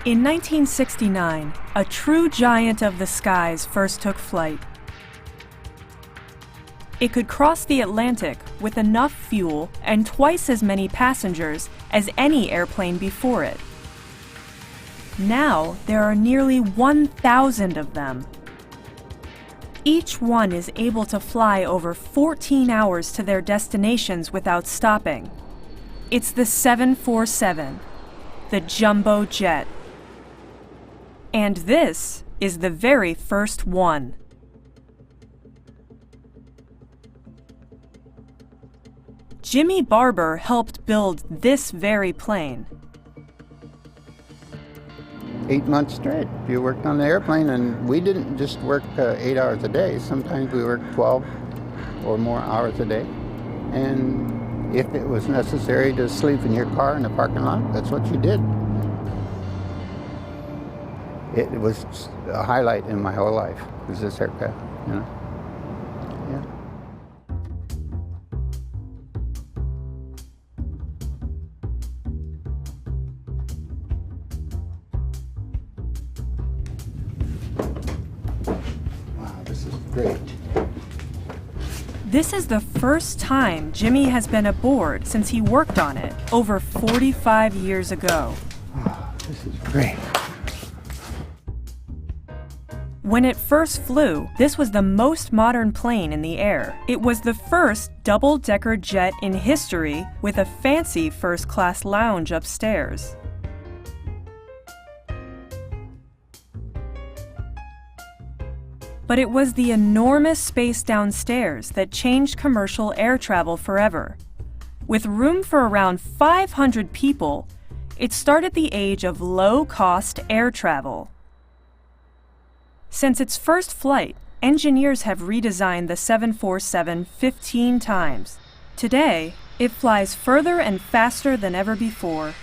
In 1969, a true giant of the skies first took flight. It could cross the Atlantic with enough fuel and twice as many passengers as any airplane before it. Now, there are nearly 1,000 of them. Each one is able to fly over 14 hours to their destinations without stopping. It's the 747, the jumbo jet. And this is the very first one. Jimmy Barber helped build this very plane. 8 months straight. You worked on the airplane, and we didn't just work 8 hours a day. Sometimes we worked 12 or more hours a day. And if it was necessary to sleep in your car in the parking lot, that's what you did. It was a highlight in my whole life, was this aircraft, you know? Yeah. Wow, this is great. This is the first time Jimmy has been aboard since he worked on it over 45 years ago. Wow, this is great. When it first flew, this was the most modern plane in the air. It was the first double-decker jet in history with a fancy first-class lounge upstairs. But it was the enormous space downstairs that changed commercial air travel forever. With room for around 500 people, it started the age of low-cost air travel. Since its first flight, engineers have redesigned the 747 15 times. Today, it flies further and faster than ever before,